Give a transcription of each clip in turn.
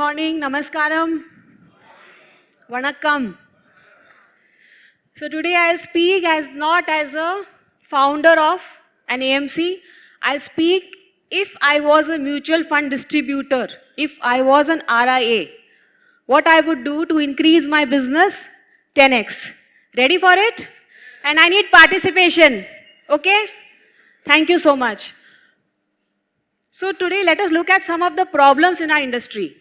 morning, namaskaram, vanakkam. So today I'll speak not as a founder of an AMC. I'll speak if I was a mutual fund distributor, if I was an RIA, what I would do to increase my business 10x. Ready for it? And I need participation. Okay? Thank you so much. So today let us look at some of the problems in our industry.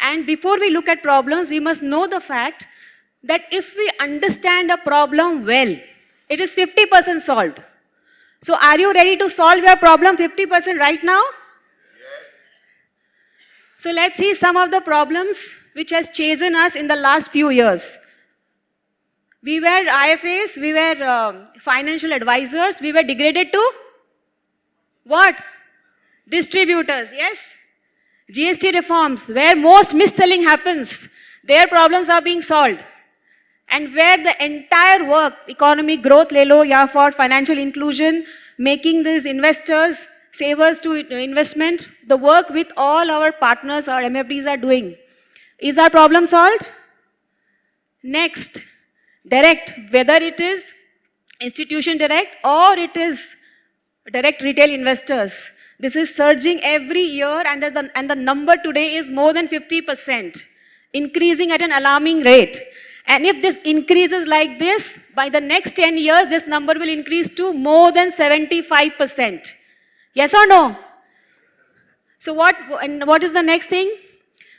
And before we look at problems, we must know the fact that if we understand a problem well, it is 50% solved. So are you ready to solve your problem 50% right now? Yes. So let's see some of the problems which has chastened us in the last few years. We were IFAs, we were financial advisors, we were degraded to what? Distributors, yes? GST reforms, where most mis-selling happens, their problems are being solved. And where the entire work, economic growth, le lo, ya for financial inclusion, making these investors, savers to investment, the work with all our partners, our MFDs are doing. Is our problem solved? Next, direct, whether it is institution direct or it is direct retail investors. This is surging every year and the number today is more than 50%, increasing at an alarming rate. And if this increases like this, by the next 10 years, this number will increase to more than 75%. Yes or no? So what is the next thing?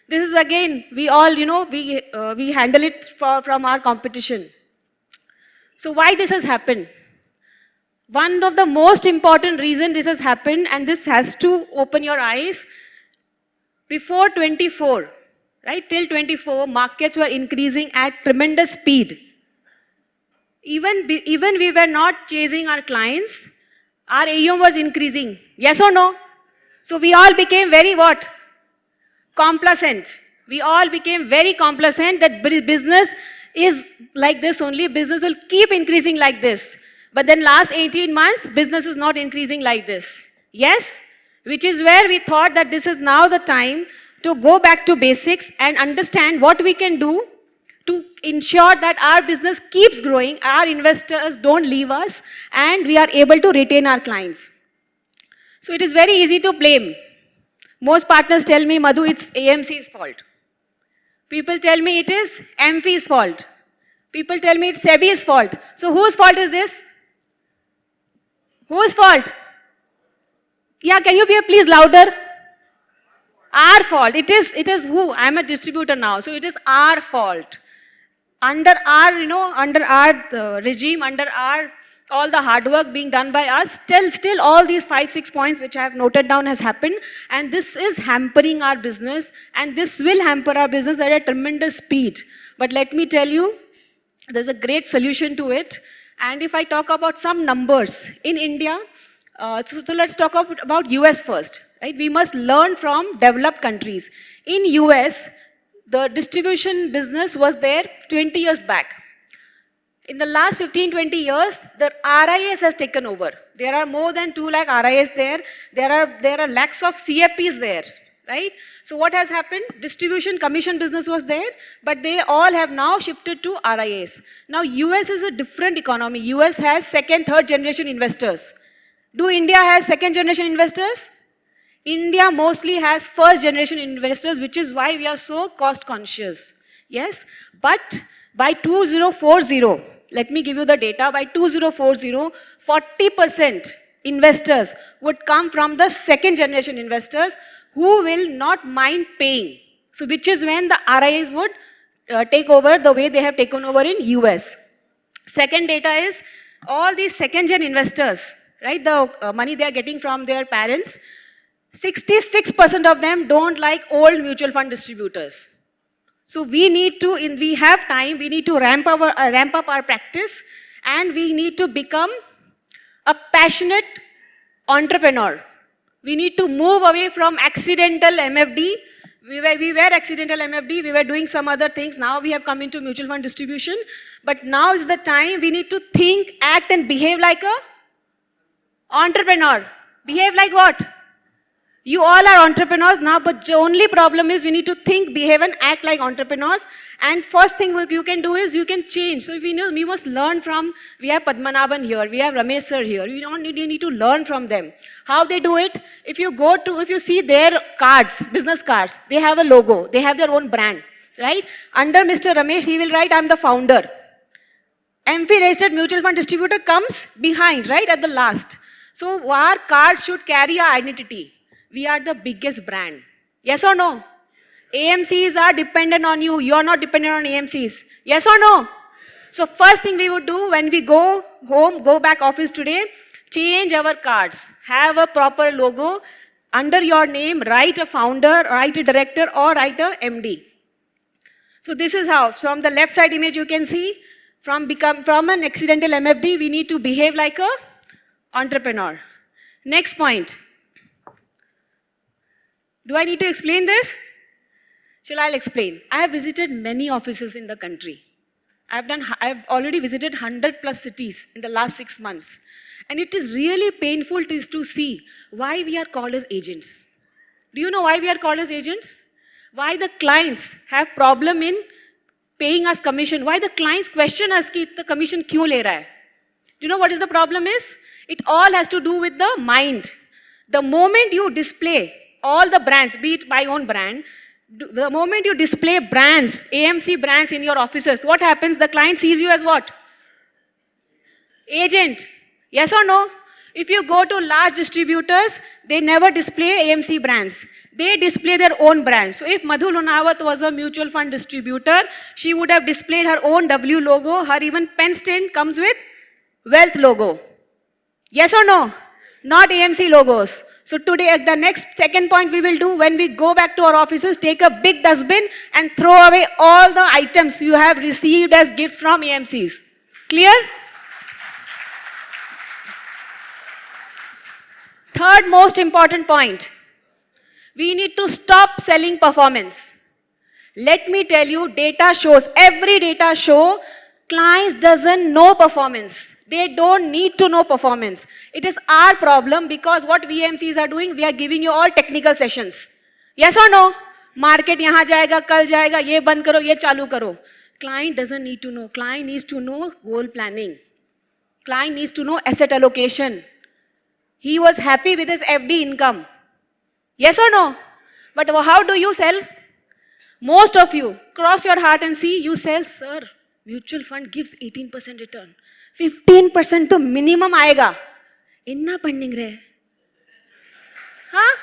This is again, we all, we handle it from our competition. So why this has happened? One of the most important reasons this has happened, and this has to open your eyes, before 24, right, till 24, markets were increasing at tremendous speed. Even we were not chasing our clients, our AUM was increasing. Yes or no? So we all became very what? Complacent. We all became very complacent that business is like this only, business will keep increasing like this. But then last 18 months, business is not increasing like this. Yes? Which is where we thought that this is now the time to go back to basics and understand what we can do to ensure that our business keeps growing, our investors don't leave us, and we are able to retain our clients. So it is very easy to blame. Most partners tell me, Madhu, it's AMC's fault. People tell me it is AMFI's fault. People tell me it's SEBI's fault. So whose fault is this? Whose fault? Yeah, can you be please louder? Our fault. It is who? I'm a distributor now, so it is our fault. Under our, under our regime, under our all the hard work being done by us, still all these 5-6 points which I have noted down has happened, and this is hampering our business, and this will hamper our business at a tremendous speed. But let me tell you, there's a great solution to it. And if I talk about some numbers in India, so let's talk about US first. Right? We must learn from developed countries. In US, the distribution business was there 20 years back. In the last 15-20 years, the RIAs has taken over. There are more than 2 lakh RIAs there. There are lakhs of CFPs there. Right? So what has happened? Distribution commission business was there, but they all have now shifted to RIAs. Now US is a different economy. US has second, third generation investors. Do India has second generation investors? India mostly has first generation investors, which is why we are so cost conscious. Yes, but by 2040, let me give you the data, by 2040, 40% investors would come from the second generation investors who will not mind paying. So which is when the RIAs would take over the way they have taken over in US. Second data is all these second gen investors, right, the money they are getting from their parents, 66% of them don't like old mutual fund distributors. So we have time, we need to ramp up our practice, and we need to become a passionate entrepreneur. We need to move away from accidental MFD. We were accidental MFD, we were doing some other things. Now we have come into mutual fund distribution. But now is the time we need to think, act and behave like a entrepreneur. Behave like what? You all are entrepreneurs now, but the only problem is we need to think, behave, and act like entrepreneurs. And first thing you can do is you can change. So we must learn from, we have Padmanabhan here, we have Ramesh sir here. You need to learn from them. How they do it, if you see their cards, business cards, they have a logo, they have their own brand, right? Under Mr. Ramesh, he will write, I'm the founder. MP registered mutual fund distributor comes behind, right, at the last. So our cards should carry our identity. We are the biggest brand. Yes or no? AMCs are dependent on you. You are not dependent on AMCs. Yes or no? So first thing we would do when we go home, go back office today, change our cards. Have a proper logo. Under your name, write a founder, write a director, or write a MD. So this is how, from the left side image you can see, from an accidental MFD, we need to behave like a entrepreneur. Next point. Do I need to explain this? I'll explain. I have visited many offices in the country. I've already visited 100 plus cities in the last 6 months. And it is really painful to see why we are called as agents. Do you know why we are called as agents? Why the clients have problem in paying us commission? Why the clients question us कि the commission क्यों ले रहा है? Do you know what is the problem is? It all has to do with the mind. The moment you display all the brands, be it my own brand, the moment you display brands, AMC brands in your offices, what happens? The client sees you as what? Agent. Yes or no? If you go to large distributors, they never display AMC brands. They display their own brand. So if Madhu Lunawat was a mutual fund distributor, she would have displayed her own W logo. Her even pen stand comes with wealth logo. Yes or no? Not AMC logos. So today, the second point we will do when we go back to our offices, take a big dustbin and throw away all the items you have received as gifts from AMCs. Clear? Third most important point. We need to stop selling performance. Let me tell you, data shows, every data show, clients doesn't know performance. They don't need to know performance. It is our problem because what VMCs are doing, we are giving you all technical sessions. Yes or no? Market yahan jayega, kal jayega, ye band karo, ye chalu karo. Client doesn't need to know. Client needs to know goal planning. Client needs to know asset allocation. He was happy with his FD income. Yes or no? But how do you sell? Most of you, cross your heart and see, you sell, sir, mutual fund gives 18% return. 15% to minimum आएगा. इन्ना pending रहे. Huh?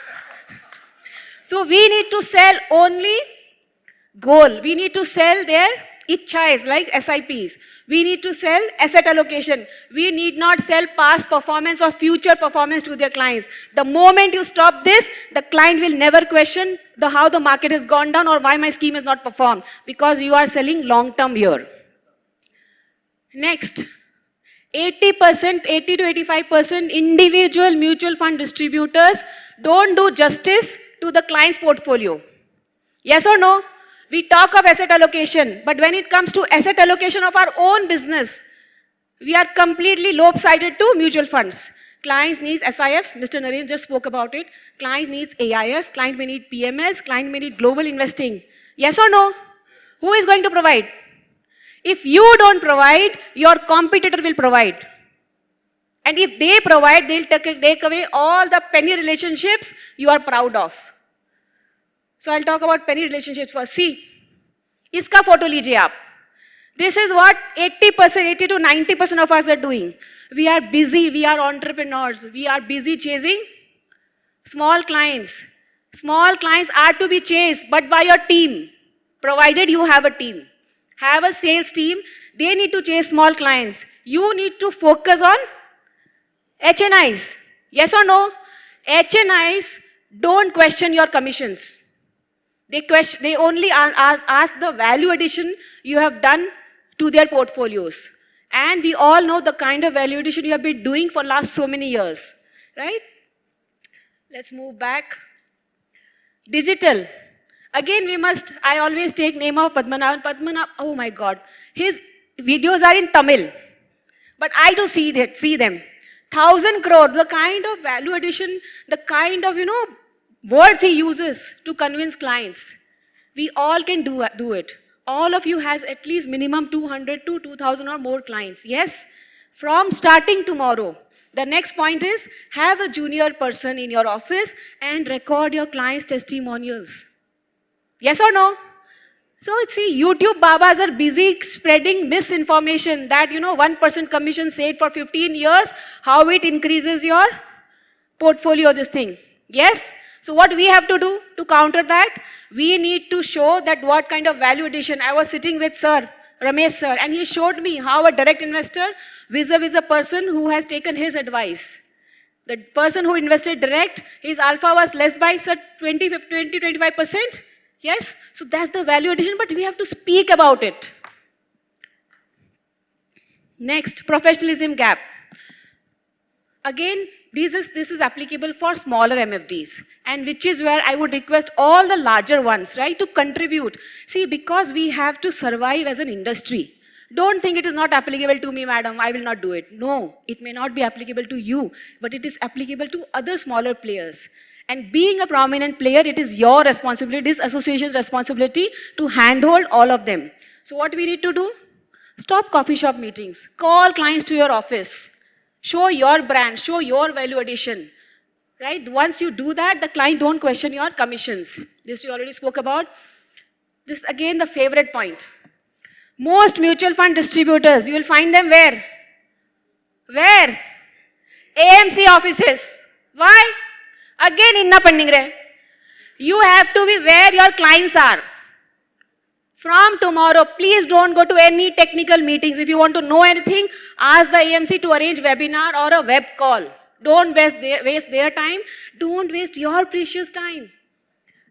So we need to sell only goal. We need to sell their ichhas like SIPs. We need to sell asset allocation. We need not sell past performance or future performance to their clients. The moment you stop this, the client will never question how the market has gone down or why my scheme has not performed because you are selling long term here. Next. 80% to 85% individual mutual fund distributors don't do justice to the client's portfolio. Yes or no? We talk of asset allocation, but when it comes to asset allocation of our own business, we are completely lopsided to mutual funds. Clients needs SIFs, Mr. Naren just spoke about it. Client needs AIF, client may need PMS, client may need global investing. Yes or no? Who is going to provide? If you don't provide, your competitor will provide. And if they provide, they'll take away all the penny relationships you are proud of. So I'll talk about penny relationships first. See, iska photo lijiye aap. This is what 80% to 90% of us are doing. We are busy, we are entrepreneurs. We are busy chasing small clients. Small clients are to be chased, but by your team, provided you have a team. Have a sales team, they need to chase small clients. You need to focus on HNIs. Yes or no? HNIs don't question your commissions. They only ask the value addition you have done to their portfolios. And we all know the kind of value addition you have been doing for last so many years. Right? Let's move back. Digital. Again, I always take name of Padmanabhan, oh my God. His videos are in Tamil. But I do see them. 1,000 crore, the kind of value addition, the kind of, words he uses to convince clients. We all can do it. All of you has at least minimum 200 to 2000 or more clients. Yes? From starting tomorrow. The next point is have a junior person in your office and record your clients' testimonials. Yes or no? So see, YouTube Babas are busy spreading misinformation that, 1% commission saved for 15 years, how it increases your portfolio, this thing. Yes? So what we have to do to counter that? We need to show that what kind of value addition. I was sitting with Sir, Ramesh Sir, and he showed me how a direct investor vis-a-vis a person who has taken his advice. The person who invested direct, his alpha was less by 25%. Yes? So that's the value addition, but we have to speak about it. Next, professionalism gap. Again, this is applicable for smaller MFDs, and which is where I would request all the larger ones, right, to contribute. See, because we have to survive as an industry. Don't think it is not applicable to me, madam, I will not do it. No, it may not be applicable to you, but it is applicable to other smaller players. And being a prominent player, it is your responsibility, this association's responsibility to handhold all of them. So what we need to do? Stop coffee shop meetings. Call clients to your office. Show your brand, show your value addition. Right? Once you do that, the client don't question your commissions. This we already spoke about. This again the favorite point. Most mutual fund distributors, you will find them where? Where? AMC offices. Why? Again, inna pending re. You have to be where your clients are. From tomorrow, please don't go to any technical meetings. If you want to know anything, ask the AMC to arrange webinar or a web call. Don't waste their time. Don't waste your precious time.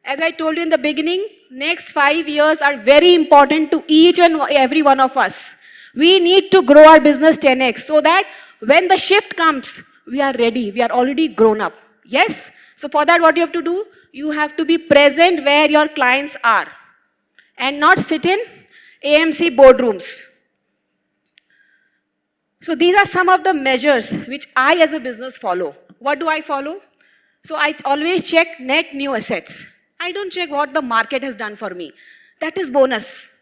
As I told you in the beginning, next 5 years are very important to each and every one of us. We need to grow our business 10x so that when the shift comes, we are ready. We are already grown up. Yes? So for that, what you have to do? You have to be present where your clients are and not sit in AMC boardrooms. So these are some of the measures which I as a business follow. What do I follow? So I always check net new assets. I don't check what the market has done for me. That is bonus.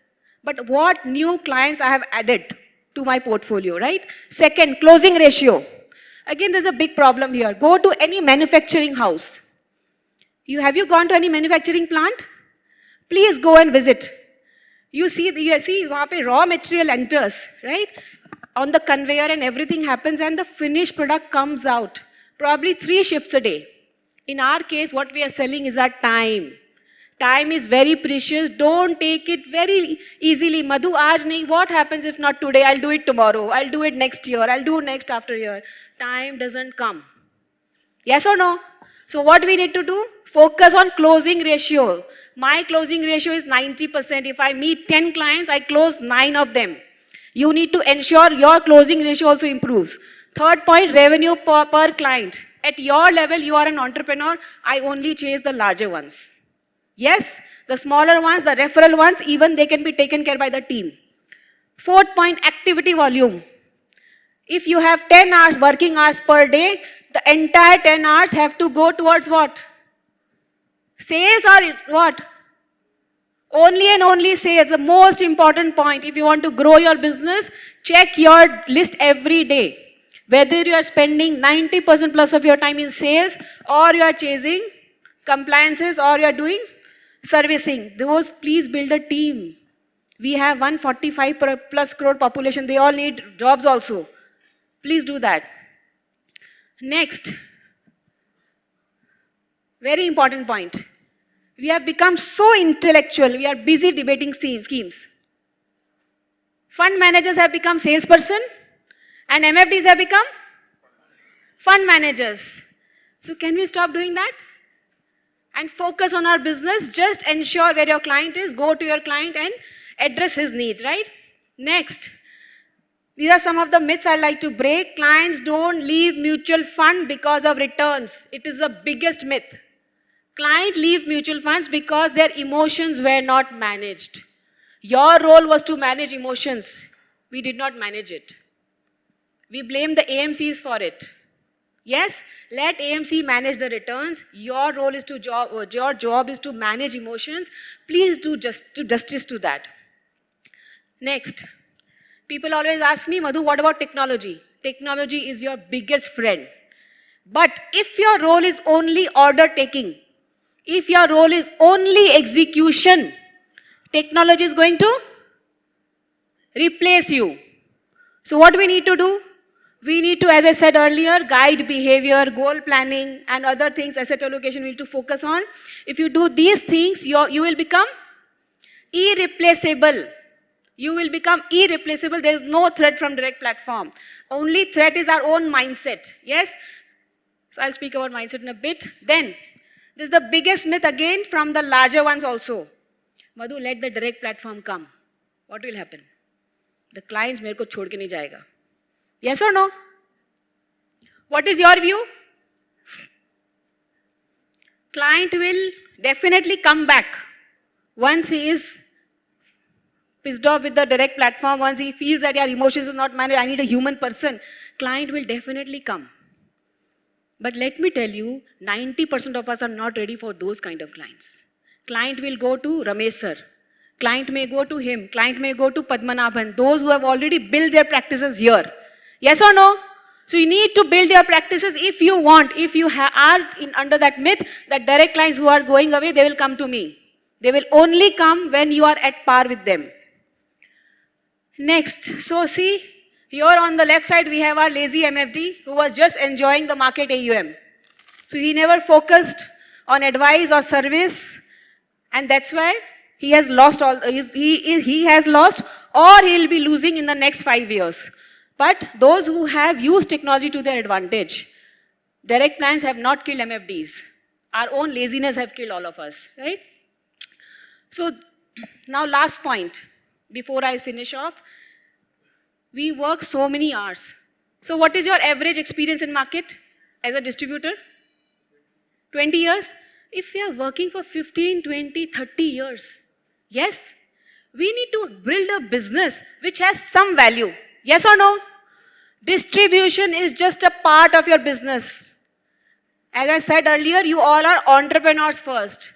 But what new clients I have added to my portfolio, right? Second, closing ratio. Again, there's a big problem here. Go to any manufacturing house. Have you gone to any manufacturing plant? Please go and visit. You see वहाँ पे raw material enters, right? On the conveyor and everything happens and the finished product comes out. Probably 3 shifts a day. In our case, what we are selling is our time. Time is very precious. Don't take it very easily. Madhu, aaj nahi. What happens if not today? I'll do it tomorrow. I'll do it next year. I'll do next after year. Time doesn't come. Yes or no? So what we need to do? Focus on closing ratio. My closing ratio is 90%. If I meet 10 clients, I close 9 of them. You need to ensure your closing ratio also improves. Third point, revenue per client. At your level, you are an entrepreneur. I only chase the larger ones. Yes, the smaller ones, the referral ones, even they can be taken care by the team. Fourth point, activity volume. If you have 10 hours, working hours per day, the entire 10 hours have to go towards what? Sales or what? Only and only sales, the most important point. If you want to grow your business, check your list every day. Whether you are spending 90% plus of your time in sales or you are chasing compliances or you are doing servicing, those please build a team. We have 145 plus crore population. They all need jobs also. Please do that. Next, very important point. We have become so intellectual. We are busy debating schemes. Fund managers have become salesperson and MFDs have become fund managers. So can we stop doing that? And focus on our business. Just ensure where your client is. Go to your client and address his needs, right? Next. These are some of the myths I like to break. Clients don't leave mutual fund because of returns. It is the biggest myth. Client leave mutual funds because their emotions were not managed. Your role was to manage emotions. We did not manage it. We blame the AMCs for it. Yes, let AMC manage the returns. Your role is to your job is to manage emotions. Please do justice to that. Next, people always ask me, Madhu, what about technology? Technology is your biggest friend. But if your role is only order taking, if your role is only execution, technology is going to replace you. So what we need to do? We need to, as I said earlier, guide behavior, goal planning, and other things, asset allocation we need to focus on. If you do these things, you will become irreplaceable. You will become irreplaceable. There is no threat from direct platform. Only threat is our own mindset. Yes? So I'll speak about mindset in a bit. Then, this is the biggest myth again from the larger ones also. Madhu, let the direct platform come. What will happen? The clients मेरे को छोड़ के नहीं जाएगा. Yes or no? What is your view? Client will definitely come back once he is pissed off with the direct platform, once he feels that your emotions is not managed, I need a human person. Client will definitely come. But let me tell you, 90% of us are not ready for those kind of clients. Client will go to Ramesh sir. Client may go to him. Client may go to Padmanabhan. Those who have already built their practices here. Yes or no? So you need to build your practices if you want. If you are under that myth that direct clients who are going away, they will come to me. They will only come when you are at par with them. Next, so see, here on the left side we have our lazy MFD who was just enjoying the market AUM. So he never focused on advice or service, and that's why he has lost all. He has lost, or he will be losing in the next 5 years. But those who have used technology to their advantage, direct plans have not killed MFDs. Our own laziness have killed all of us, right? So now last point, before I finish off, we work so many hours. So what is your average experience in market as a distributor? 20 years? If we are working for 15, 20, 30 years, yes, we need to build a business which has some value. Yes or no? Distribution is just a part of your business. As I said earlier, you all are entrepreneurs first.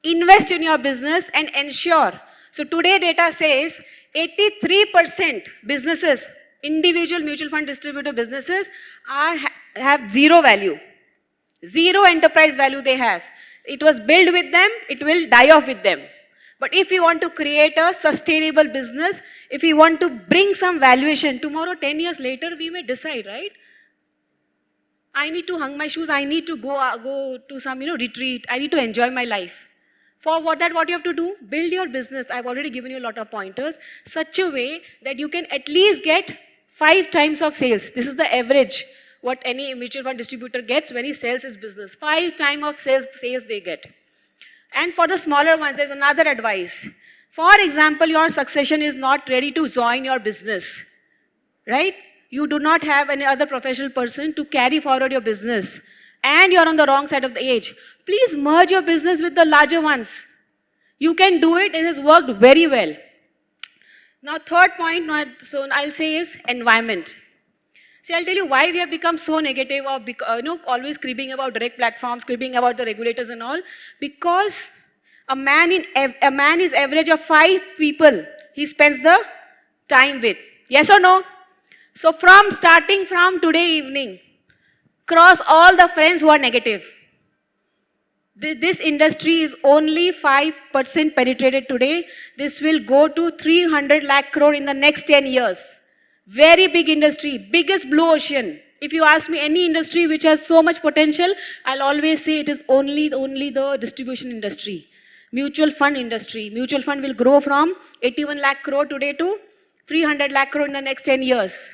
Invest in your business and ensure. So today data says 83% businesses, individual mutual fund distributor businesses have zero value. Zero enterprise value they have. It was built with them, it will die off with them. But if you want to create a sustainable business, if you want to bring some valuation, tomorrow, 10 years later, we may decide, right? I need to hang my shoes, I need to go to some retreat, I need to enjoy my life. For what you have to do? Build your business. I've already given you a lot of pointers. Such a way that you can at least get 5 times of sales. This is the average what any mutual fund distributor gets when he sells his business. 5 times of sales they get. And for the smaller ones, there's another advice. For example, your succession is not ready to join your business, right? You do not have any other professional person to carry forward your business, and you're on the wrong side of the age. Please merge your business with the larger ones. You can do it. It has worked very well. Now, third point, so I'll say is environment. See, I'll tell you why we have become so negative or always screaming about direct platforms, screaming about the regulators and all. Because a man is average of 5 people he spends the time with. Yes or no? So starting from today evening, cross all the friends who are negative. This industry is only 5% penetrated today. This will go to 300 lakh crore in the next 10 years. Very big industry, biggest blue ocean. If you ask me any industry which has so much potential, I'll always say it is only the distribution industry. Mutual fund industry. Mutual fund will grow from 81 lakh crore today to 300 lakh crore in the next 10 years.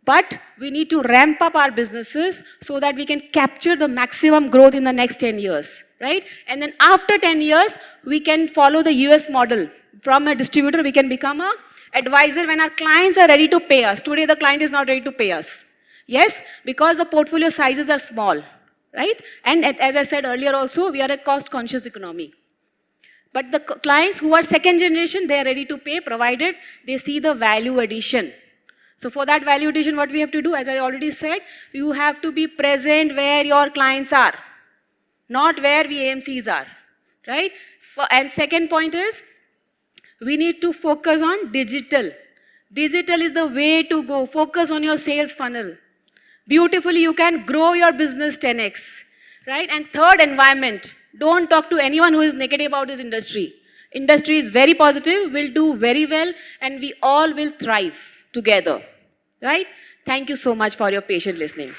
But we need to ramp up our businesses so that we can capture the maximum growth in the next 10 years, right? And then after 10 years, we can follow the US model. From a distributor, we can become an advisor when our clients are ready to pay us. Today, the client is not ready to pay us. Yes, because the portfolio sizes are small, right? And as I said earlier also, we are a cost-conscious economy. But the clients who are second generation, they are ready to pay, provided they see the value addition. So for that value addition, what we have to do, as I already said, you have to be present where your clients are, not where we AMCs are, right? And second point is, we need to focus on digital. Digital is the way to go. Focus on your sales funnel. Beautifully, you can grow your business 10x, right? And third, environment. Don't talk to anyone who is negative about this industry. Industry is very positive, will do very well, and we all will thrive together, right? Thank you so much for your patient listening.